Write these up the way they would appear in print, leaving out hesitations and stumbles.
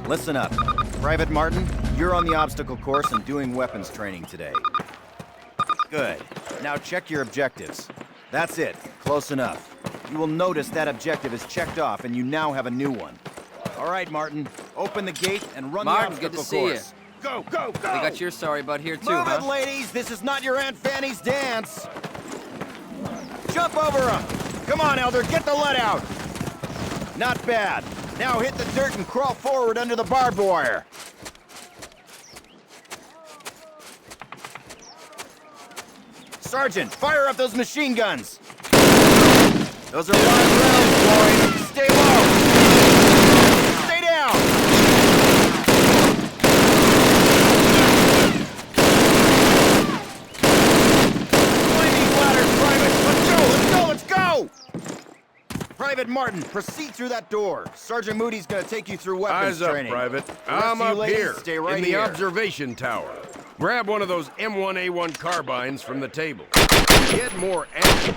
listen up. Private Martin, you're on the obstacle course and doing weapons training today. Good. Now check your objectives. That's it. Close enough. You will notice that objective is checked off and you now have a new one. All right, Martin. Open the gate and run Martin, the good obstacle to see course. you. Go, go, go! We got your sorry butt here too, Move huh? it, ladies! This is not your Aunt Fanny's dance! Jump over him! Come on, Elder, get the lead out! Not bad. Now hit the dirt and crawl forward under the barbed wire. Sergeant, fire up those machine guns! Those are live rounds, boys! Stay low! Stay down! Climb these ladders, Private! Let's go! Private Martin, proceed through that door. Sergeant Moody's gonna take you through weapons Eyes up, training. Private. The rest I'm of you up ladies, here, stay right in the here. observation tower. Grab one of those M1A1 carbines from the table. Get more ammo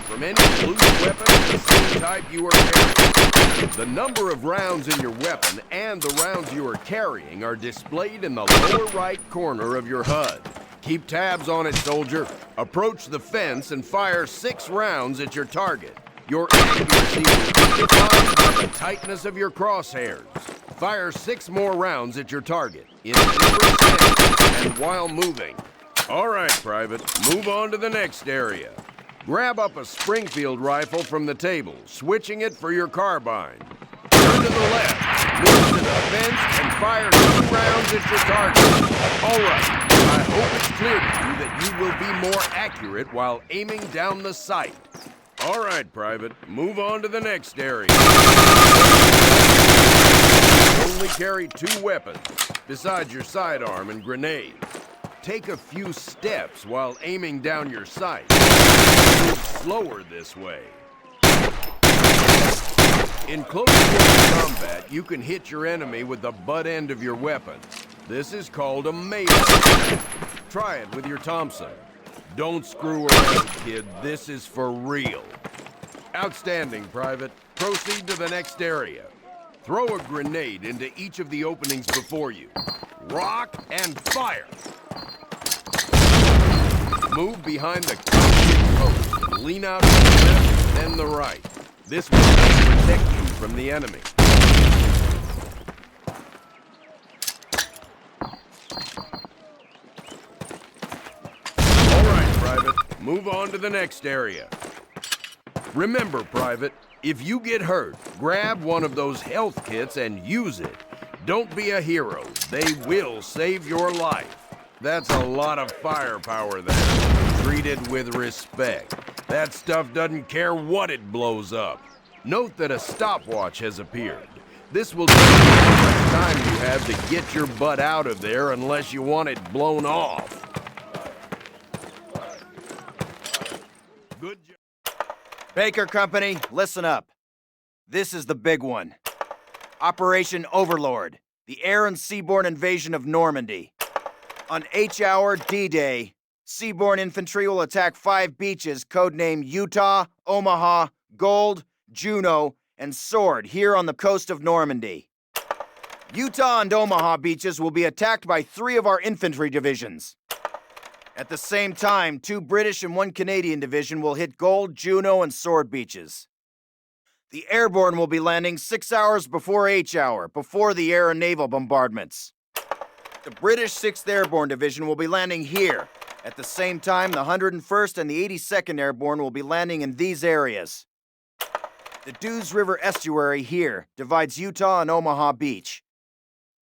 from any loose weapon of the same type you are carrying. The number of rounds in your weapon and the rounds you are carrying are displayed in the lower right corner of your HUD. Keep tabs on it, soldier. Approach the fence and fire 6 rounds at your target. Your accuracy will be defined by the tightness of your crosshairs. Fire 6 more rounds at your target, in different settings and while moving. All right, Private, move on to the next area. Grab up a Springfield rifle from the table, switching it for your carbine. Turn to the left, move to the fence, and fire 2 rounds at your target. All right, I hope it's clear to you that you will be more accurate while aiming down the sight. All right, Private, move on to the next area. Only carry 2 weapons, besides your sidearm and grenades. Take a few steps while aiming down your sight. Move slower this way. In close quarter combat, you can hit your enemy with the butt end of your weapon. This is called a melee. Try it with your Thompson. Don't screw around, kid. This is for real. Outstanding, Private. Proceed to the next area. Throw a grenade into each of the openings before you. Rock and fire. Move behind the cockpit post. Lean out to the left, then the right. This will protect you from the enemy. All right, Private. Move on to the next area. Remember, Private, if you get hurt, grab one of those health kits and use it. Don't be a hero. They will save your life. That's a lot of firepower there. Treat it with respect. That stuff doesn't care what it blows up. Note that a stopwatch has appeared. This will tell you how much time you have to get your butt out of there unless you want it blown off. Good job. Baker Company, listen up. This is the big one. Operation Overlord, the air and seaborne invasion of Normandy. On H-Hour D-Day, seaborne infantry will attack 5 beaches codenamed Utah, Omaha, Gold, Juno, and Sword here on the coast of Normandy. Utah and Omaha beaches will be attacked by 3 of our infantry divisions. At the same time, 2 British and 1 Canadian division will hit Gold, Juno, and Sword beaches. The airborne will be landing 6 hours before H-Hour, before the air and naval bombardments. The British 6th Airborne Division will be landing here. At the same time, the 101st and the 82nd Airborne will be landing in these areas. The Dews River Estuary here divides Utah and Omaha Beach.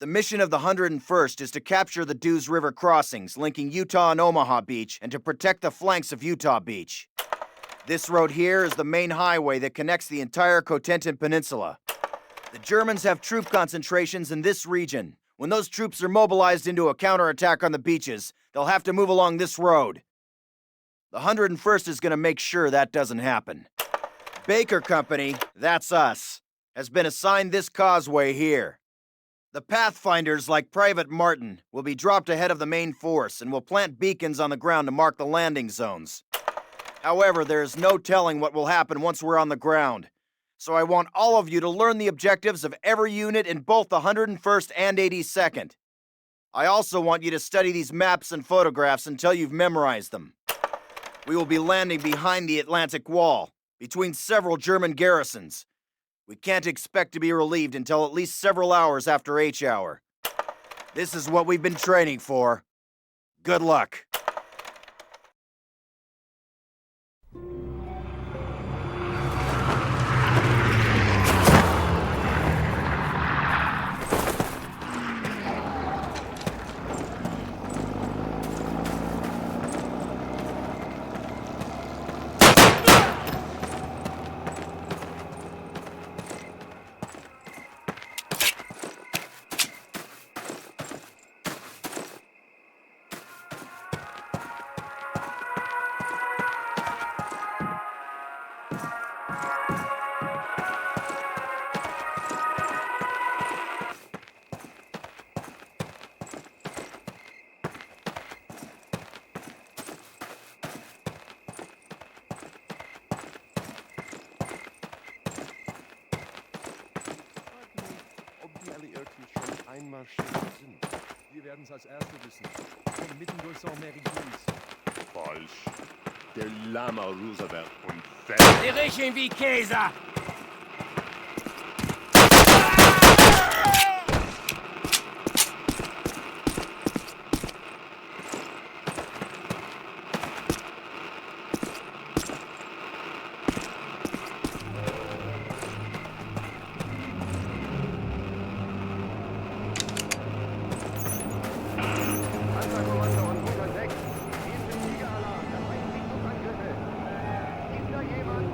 The mission of the 101st is to capture the Dews River crossings linking Utah and Omaha Beach and to protect the flanks of Utah Beach. This road here is the main highway that connects the entire Cotentin Peninsula. The Germans have troop concentrations in this region. When those troops are mobilized into a counterattack on the beaches, they'll have to move along this road. The 101st is going to make sure that doesn't happen. Baker Company, that's us, has been assigned this causeway here. The Pathfinders, like Private Martin, will be dropped ahead of the main force and will plant beacons on the ground to mark the landing zones. However, there is no telling what will happen once we're on the ground. so I want all of you to learn the objectives of every unit in both the 101st and 82nd. I also want you to study these maps and photographs until you've memorized them. We will be landing behind the Atlantic Wall, between several German garrisons. We can't expect to be relieved until at least several hours after H hour. This is what we've been training for. Good luck. Einmarschiert sind. Wir werden es als Erste wissen. Von mitten durch Saint-Mary-Gilles. Falsch. Der Lama Roosevelt und Die riechen wie Käse! Panzerkommando und 106. Hier ist Liga-Alarm. Das sind Sichtungsangriffe. Ist da jemand?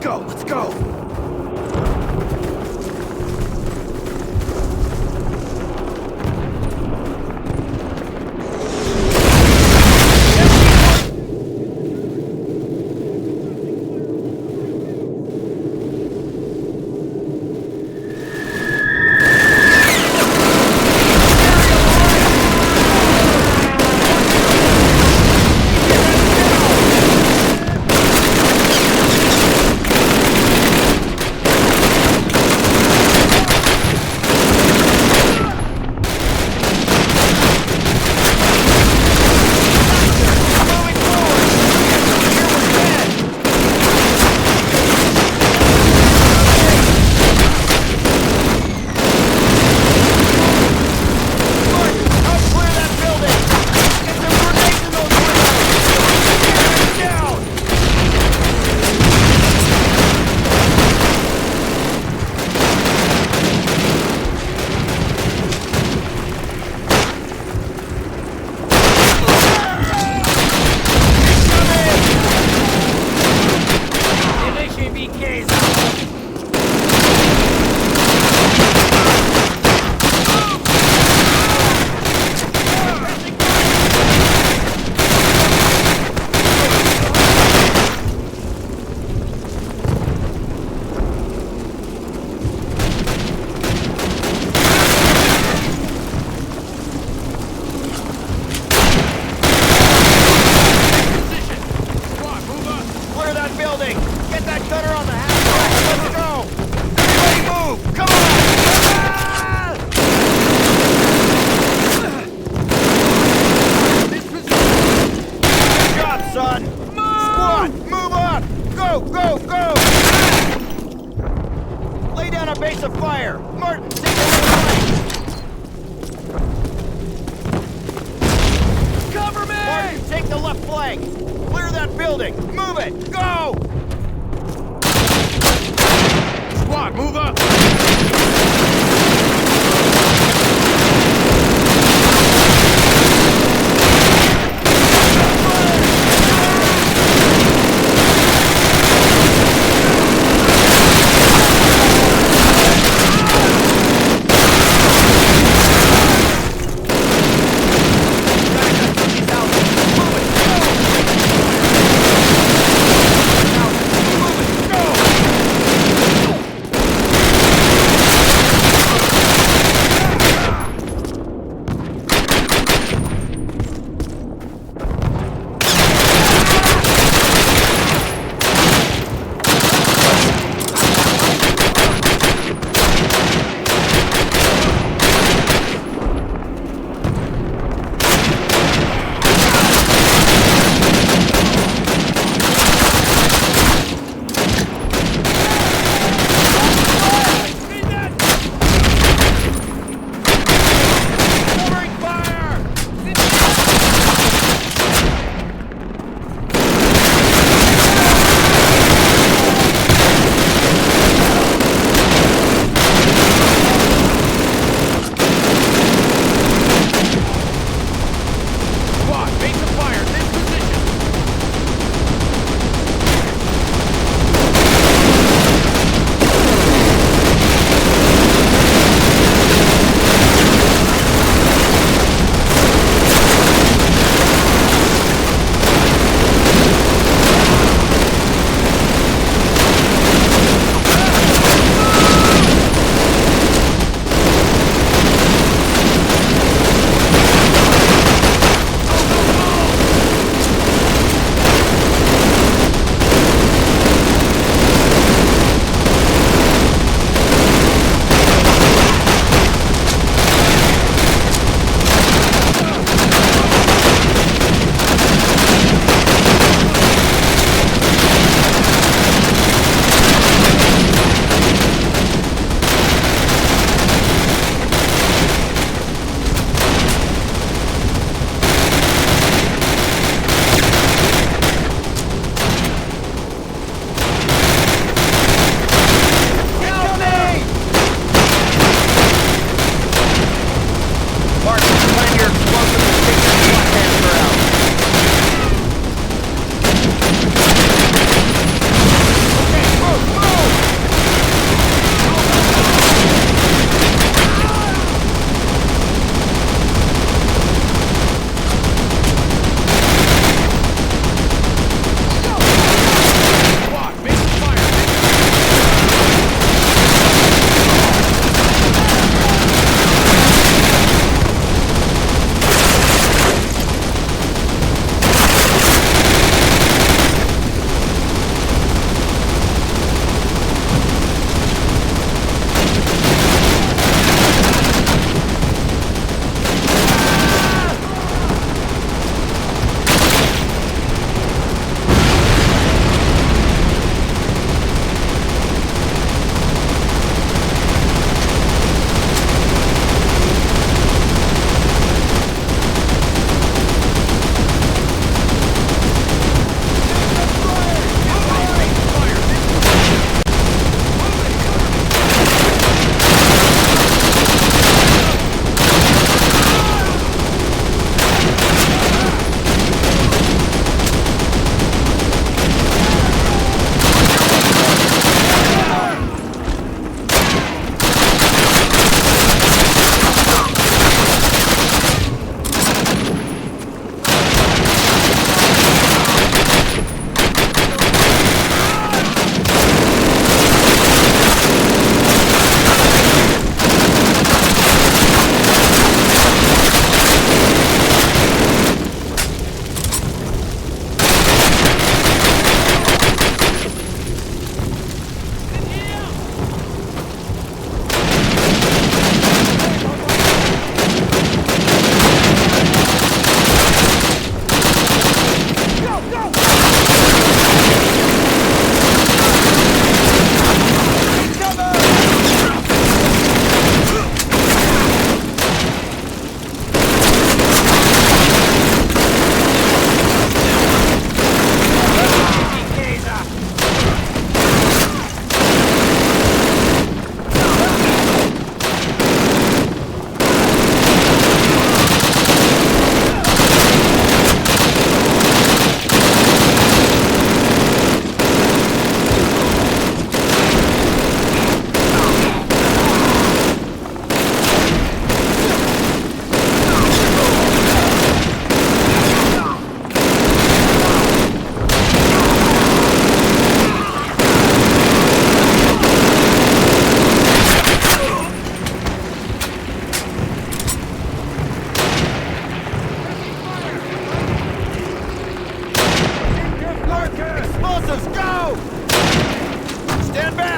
go, let's go! Base of fire! Martin, take the left flank! Cover me! Martin, take the left flank! Clear that building! Move it! Go! Squad, move up!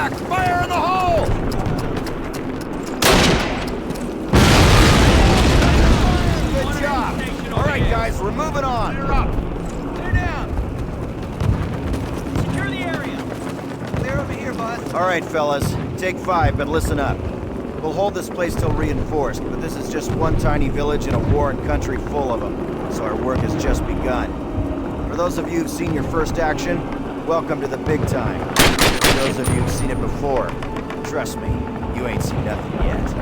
back! Fire in the hole! Good job! All right, guys, we're moving on. Clear up. Clear down. Secure the area. Clear over here, boss. All right, fellas, take 5, but listen up. We'll hold this place till reinforced, but this is just one tiny village in a warring country full of them, so our work has just begun. For those of you who've seen your first action, welcome to the big time. For those of you who've seen it before, trust me, you ain't seen nothing yet.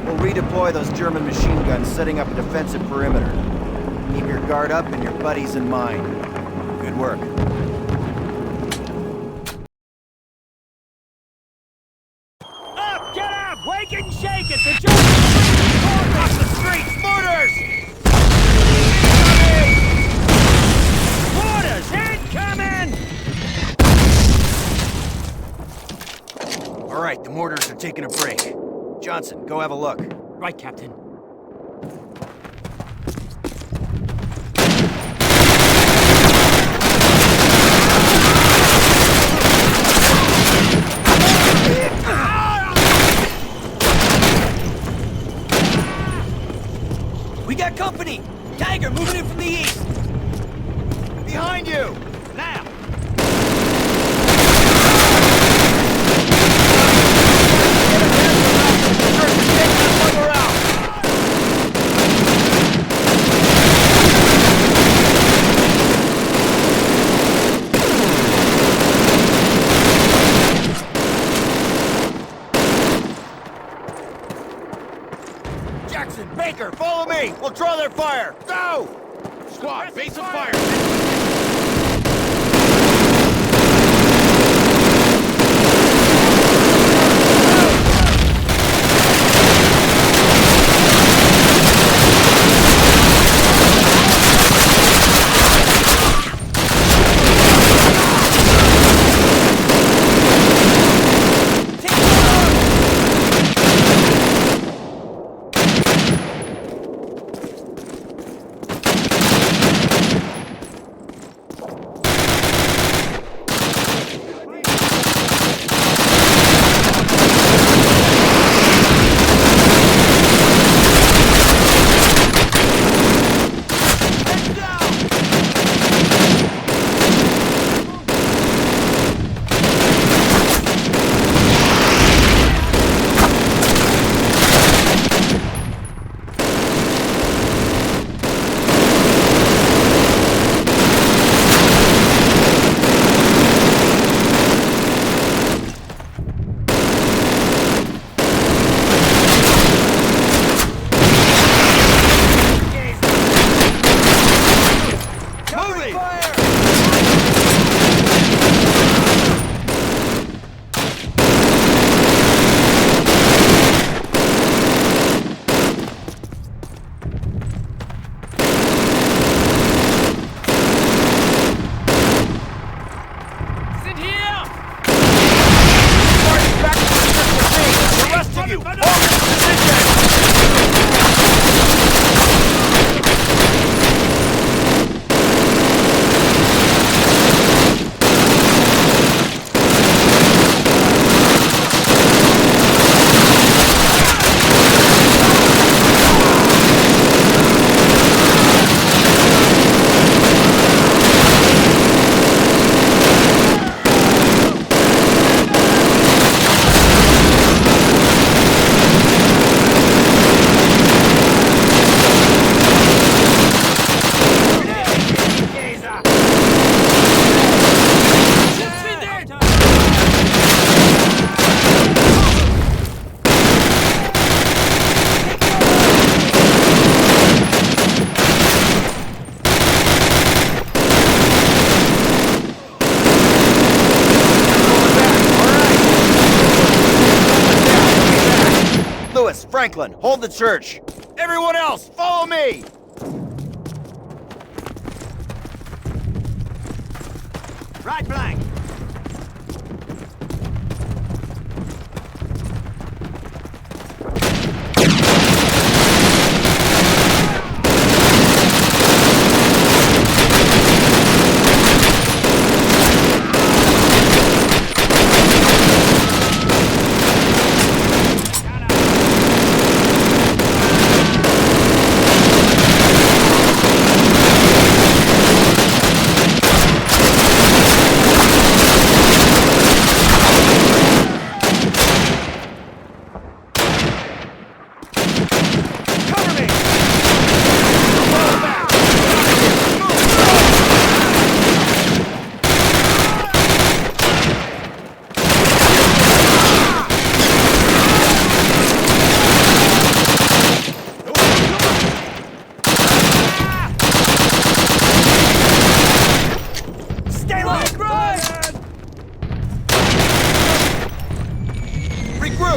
We'll redeploy those German machine guns, setting up a defensive perimeter. Keep your guard up and your buddies in mind. Good work. Up! Get up! Wake and shake it! The Germans off the streets! Mortars! Mortars incoming! All right, the mortars are taking a break. Johnson, go have a look. Right, Captain. We got company! Tiger moving in from the east! Behind you! Now! Jackson, Baker, follow me! We'll draw their fire! Go! Squad, base of fire! Franklin, hold the church. Everyone else, follow me! Right flank.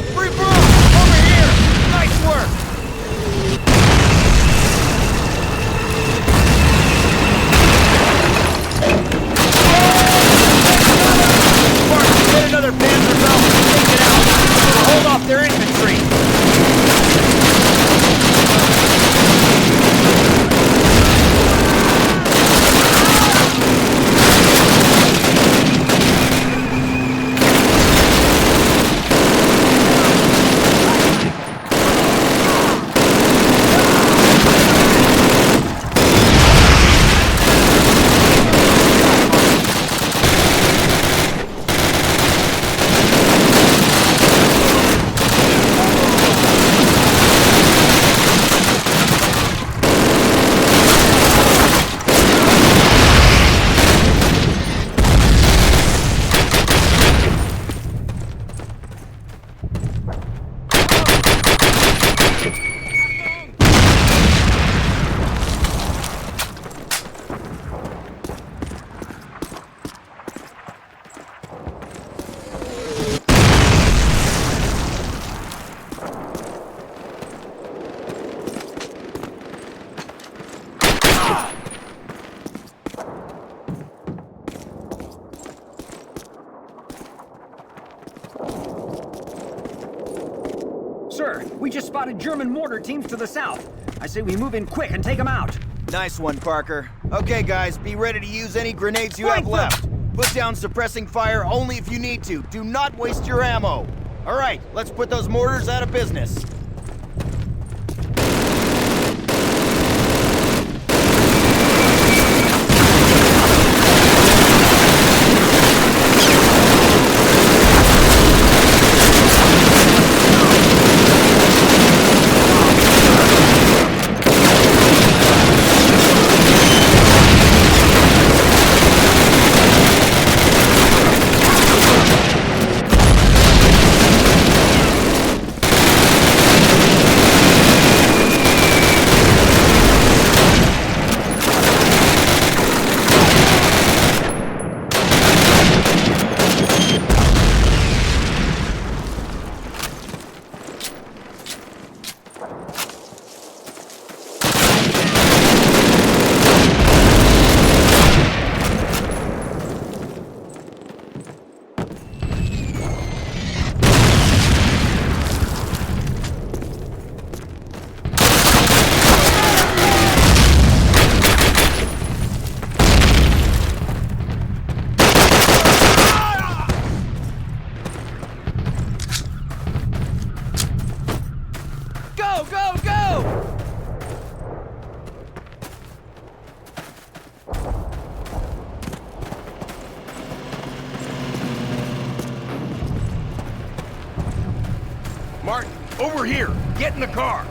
Free bro! Over here! Nice work! Sparks, get another Panzer Falcon and take it out! It'll hold off their infantry! Sir, we just spotted German mortar teams to the south. I say we move in quick and take them out. Nice one, Parker. Okay, guys, be ready to use any grenades you have left. Put down suppressing fire only if you need to. Do not waste your ammo. All right, let's put those mortars out of business. Martin, over here! Get in the car!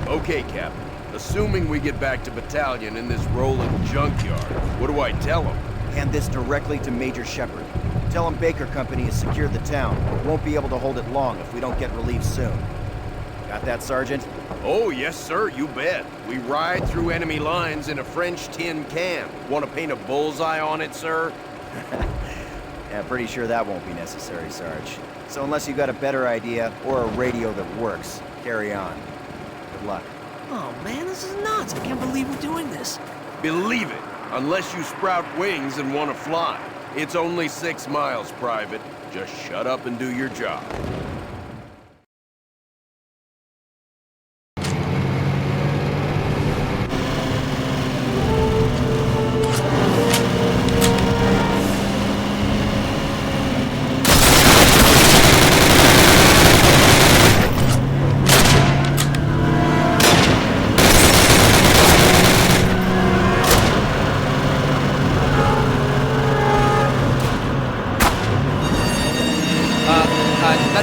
Okay, Captain. Assuming we get back to battalion in this rolling junkyard, what do I tell them? Hand this directly to Major Shepard. Tell him Baker Company has secured the town. Won't be able to hold it long if we don't get relief soon. Got that, Sergeant? Oh, yes, sir, you bet. We ride through enemy lines in a French tin can. Want to paint a bullseye on it, sir? Yeah, pretty sure that won't be necessary, Sarge. So unless you got a better idea or a radio that works, carry on. Good luck. Oh man, this is nuts. I can't believe we're doing this. Believe it, unless you sprout wings and want to fly. It's only 6 miles, Private. Just shut up and do your job.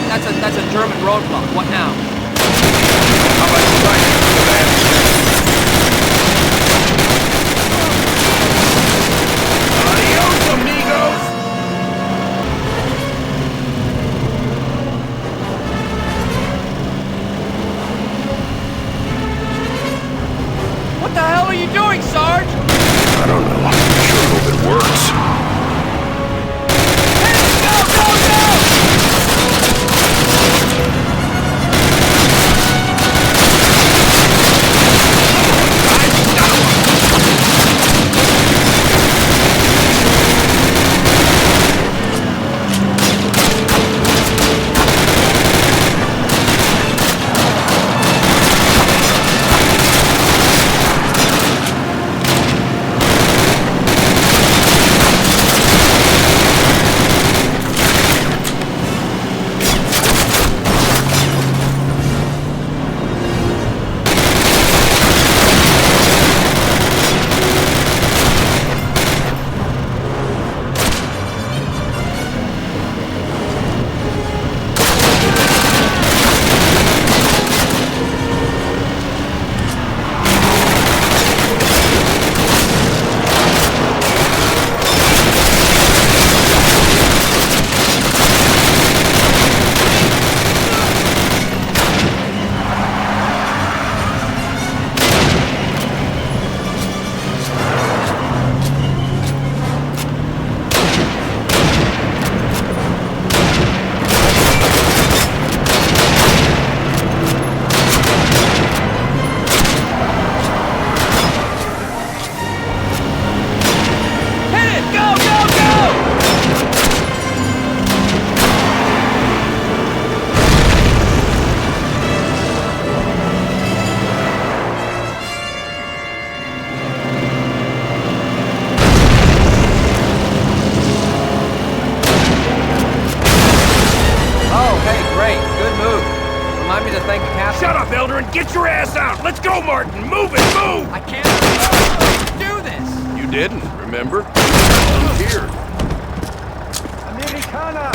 That's a enough, Elder, and get your ass out! Let's go, Martin! Move it, move! I can't do this! You didn't, remember? Here. Amerikaner!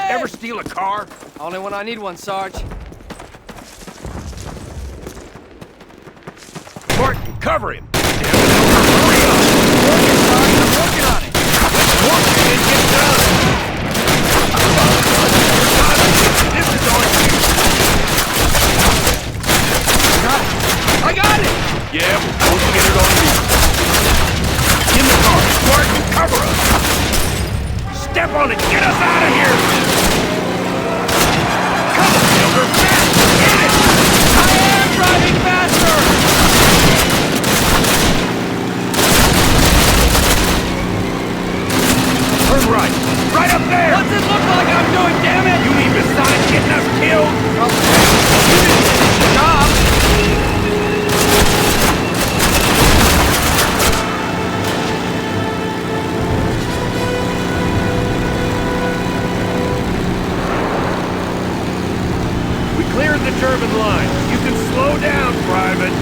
Ever steal a car? Only when I need one, Sarge. Martin, cover him! Damn it, Working on it! Elder, hurry up! Work it and get done! This is on you! I got it! Yeah, we'll get it on you. In the car! Martin, cover us! Step on it! Get us out of here! Come on, Elder! Fast! Get it! I am driving faster! Turn right! Right up there! What's it look like I'm doing, damn it? You mean besides getting us killed? Job! We cleared the German lines. You can slow down, Private.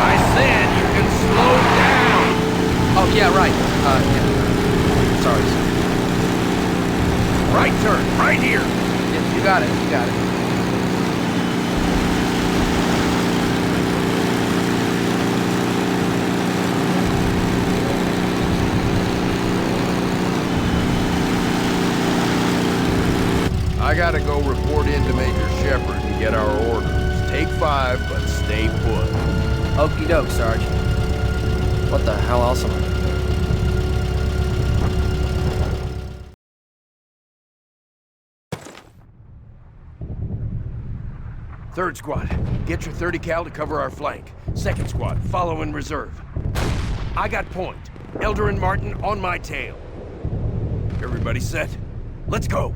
I said you can slow down. Oh, yeah, right. Yeah. Sorry, sir. Right turn, right here. Yeah, you got it, you got it. I gotta go report in to Major Shepard and get our orders. Take 5, but stay put. Okie doke, Sarge. What the hell else am I doing? Third squad, get your 30 cal to cover our flank. Second squad, follow in reserve. I got point. Elder and Martin on my tail. Everybody set? Let's go.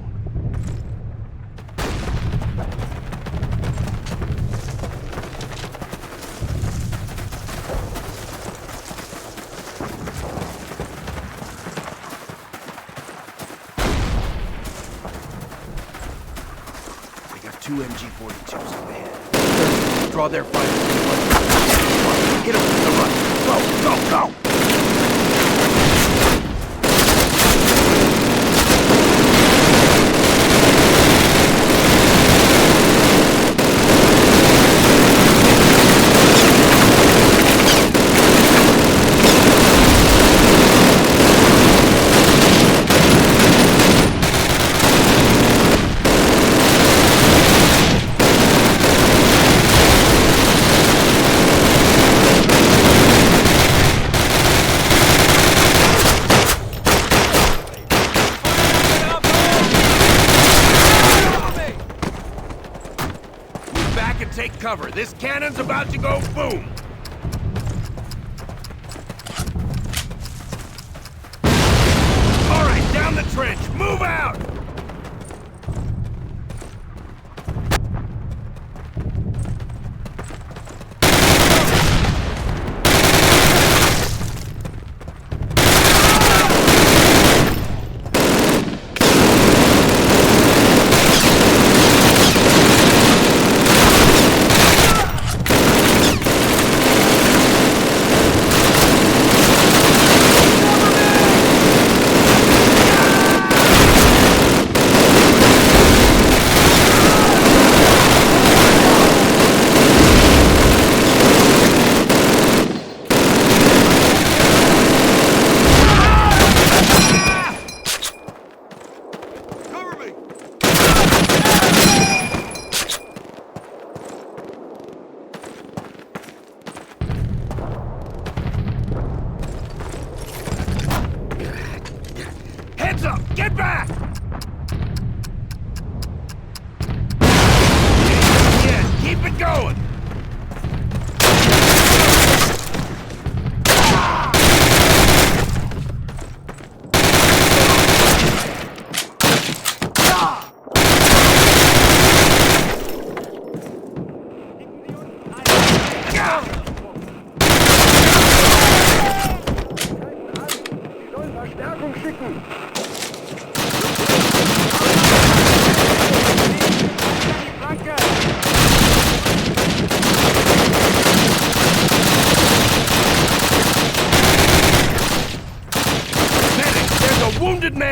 Two MG-42s up ahead. Draw their fire. Hit them to the right. Go, go, go! Take cover. This cannon's about to go boom. All right, down the trench. Move out.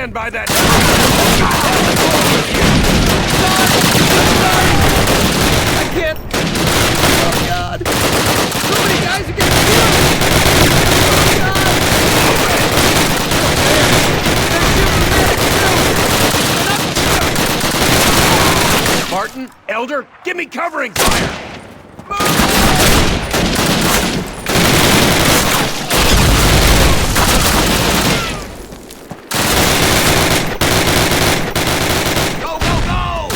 stand by that. I can't. Oh, God. So many guys are getting killed. Martin, Elder, give me covering fire! Go, go, go!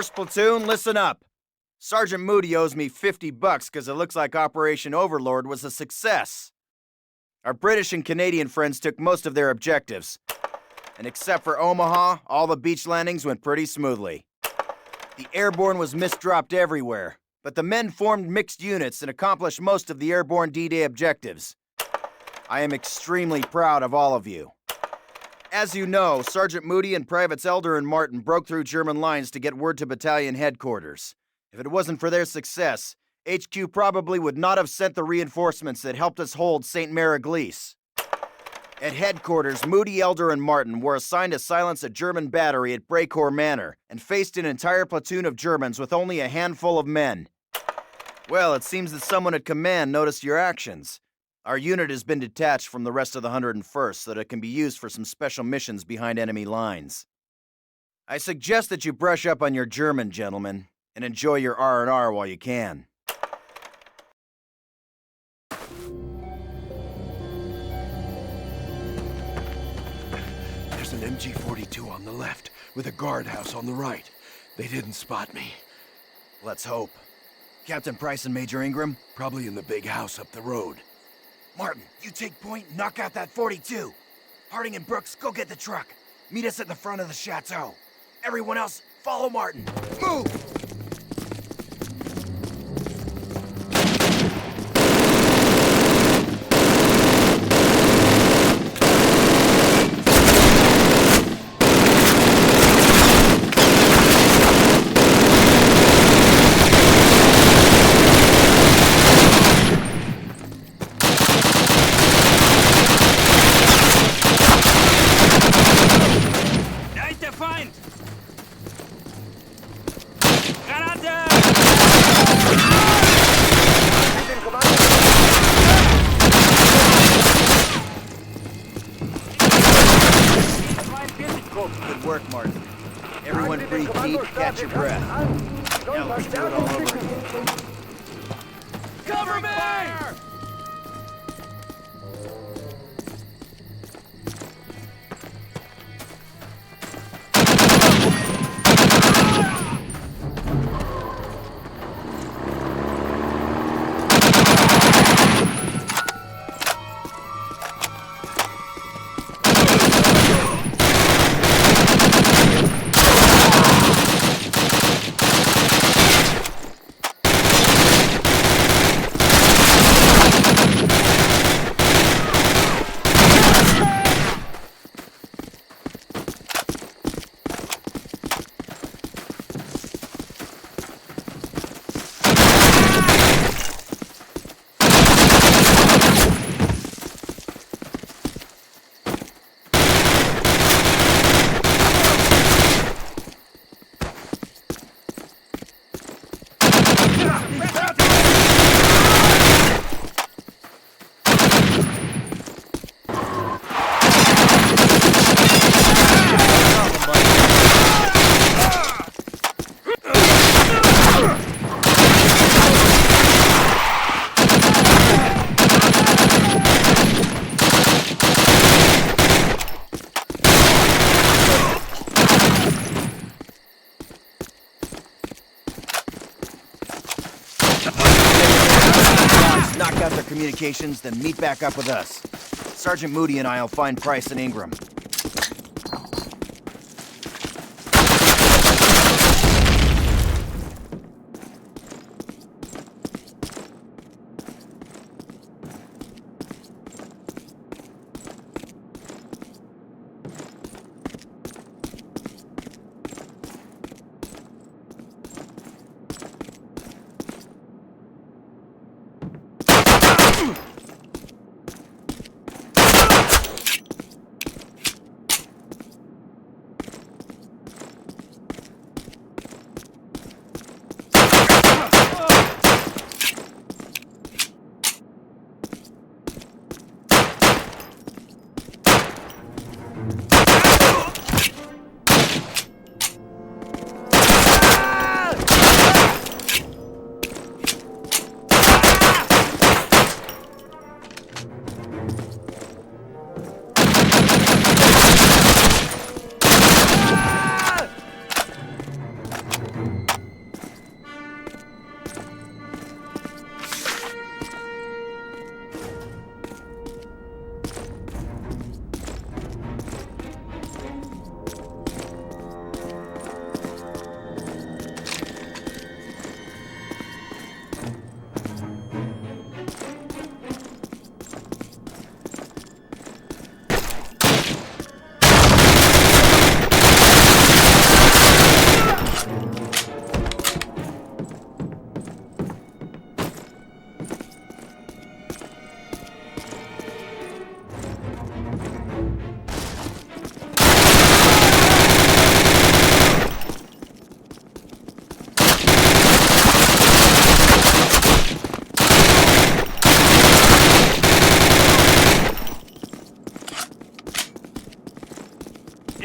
First platoon, listen up. Sergeant Moody owes me $50 because it looks like Operation Overlord was a success. Our British and Canadian friends took most of their objectives. And except for Omaha, all the beach landings went pretty smoothly. The airborne was misdropped everywhere, but the men formed mixed units and accomplished most of the airborne D-Day objectives. I am extremely proud of all of you. As you know, Sergeant Moody and Privates Elder and Martin broke through German lines to get word to battalion headquarters. If it wasn't for their success, HQ probably would not have sent the reinforcements that helped us hold St. Mary-Glise. At headquarters, Moody, Elder, and Martin were assigned to silence a German battery at Brecourt Manor and faced an entire platoon of Germans with only a handful of men. Well, it seems that someone at command noticed your actions. Our unit has been detached from the rest of the 101st so that it can be used for some special missions behind enemy lines. I suggest that you brush up on your German, gentlemen, and enjoy your R&R while you can. There's an MG-42 on the left, with a guardhouse on the right. They didn't spot me. Let's hope. Captain Price and Major Ingram? Probably in the big house up the road. Martin, you take point and knock out that 42. Harding and Brooks, go get the truck. Meet us at the front of the chateau. Everyone else, follow Martin. Move! Good work, Martin. Everyone breathe deep, catch your breath. Now let's do it all over again. Cover me! Knock out their communications, then meet back up with us. Sergeant Moody and I will find Price and Ingram.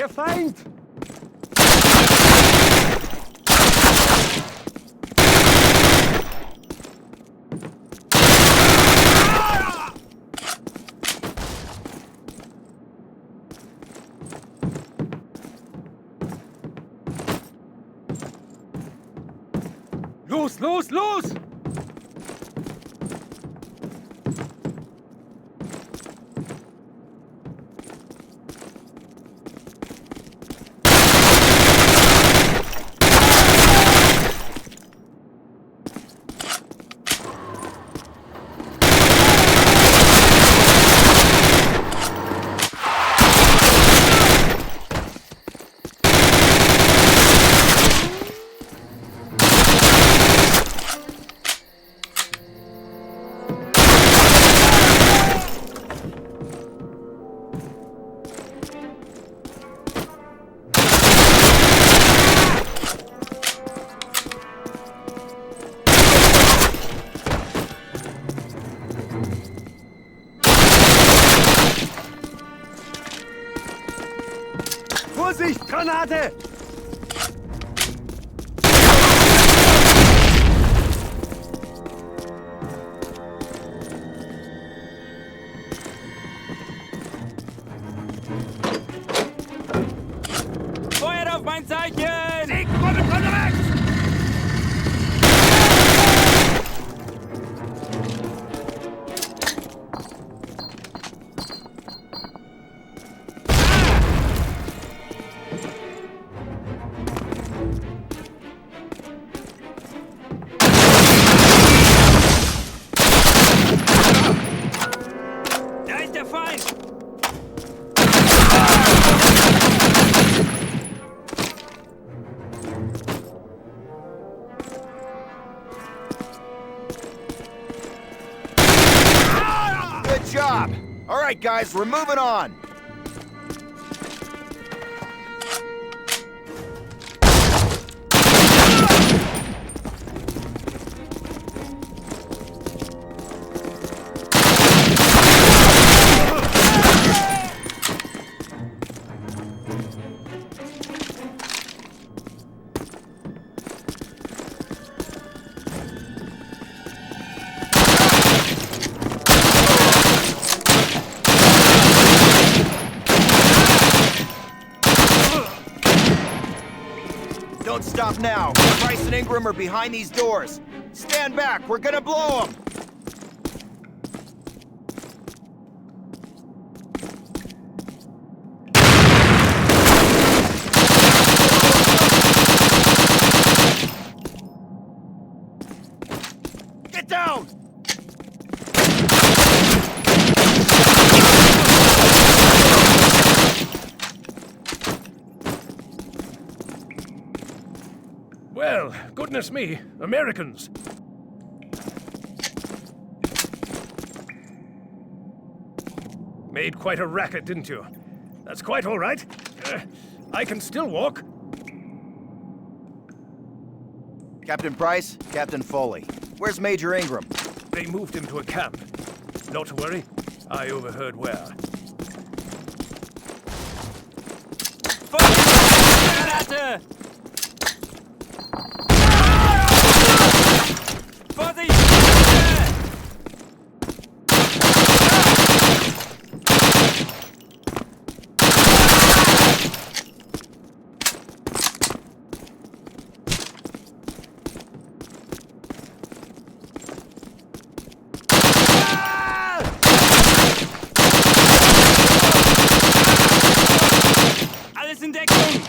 Der Feind! Los, los, los! Vorsicht, Granate! Feuert auf mein Zeichen! Sieg, Runde rechts! Da ist der Feind! Good job. All right, guys, we're moving on. Don't stop now. Price and Ingram are behind these doors. Stand back. We're gonna blow them. Get down! Well, goodness me, Americans. Made quite a racket, didn't you? That's quite all right. I can still walk. Captain Price, Captain Foley. Where's Major Ingram? They moved him to a camp. Not to worry, I overheard where. Granate! Vorsicht! Alles in Deckung!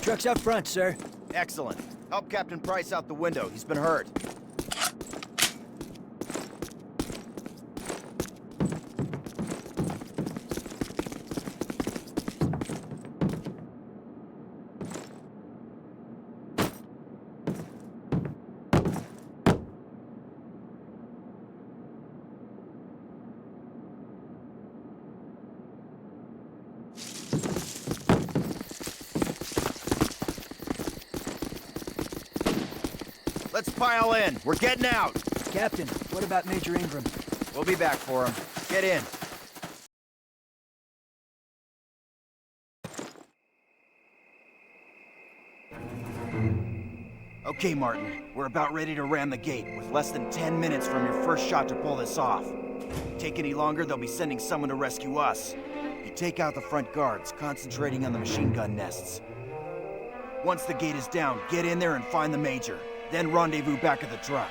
Truck's up front, sir. Excellent. Help Captain Price out the window. He's been hurt. Let's pile in. We're getting out. Captain, what about Major Ingram? We'll be back for him. Get in. Okay, Martin. We're about ready to ram the gate, with less than 10 minutes from your first shot to pull this off. Take any longer, they'll be sending someone to rescue us. You take out the front guards, concentrating on the machine gun nests. Once the gate is down, get in there and find the Major. Then rendezvous back at the truck.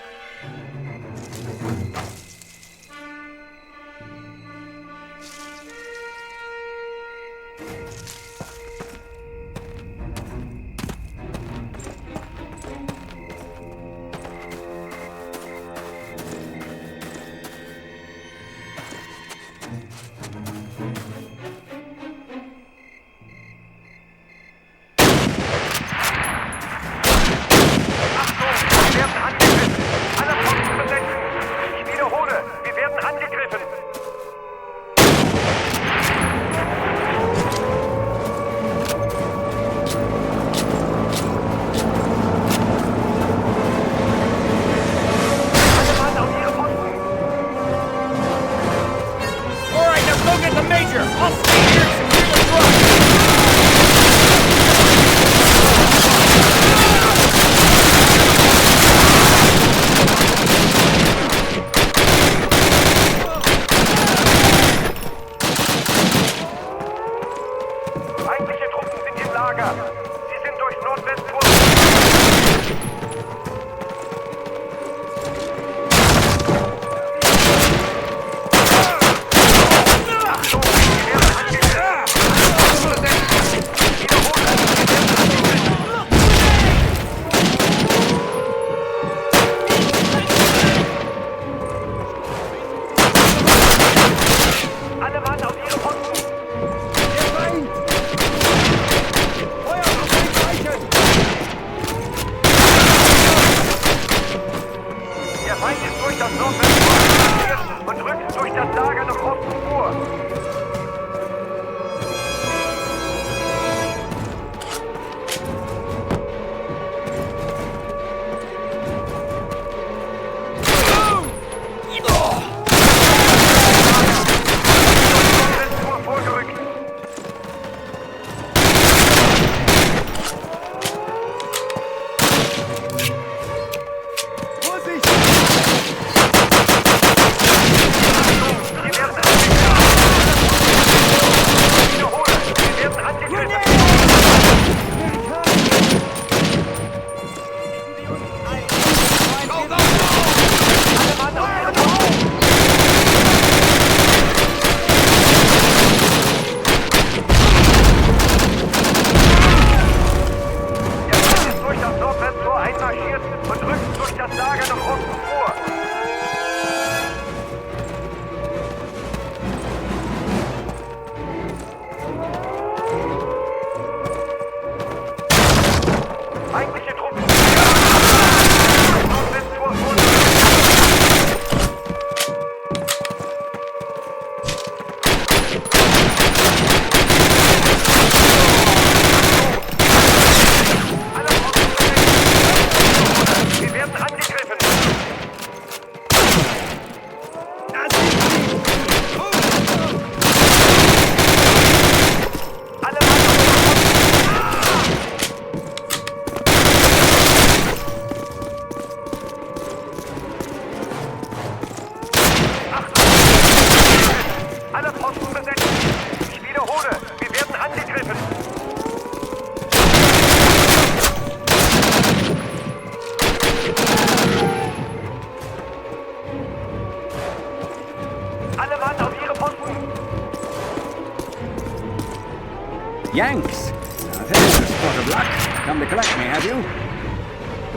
Yanks! Now there's a spot of luck. Come to collect me, have you?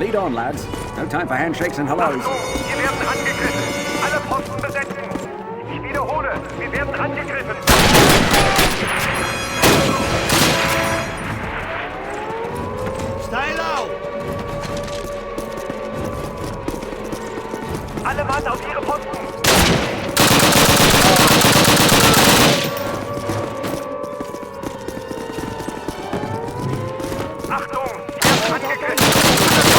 Lead on, lads. No time for handshakes and hellos. Wir werden angegriffen. Alle Posten besetzen. Ich wiederhole, wir werden angegriffen. Stay low! Alle Mann auf ihre Posten. Achtung, wir werden angegriffen.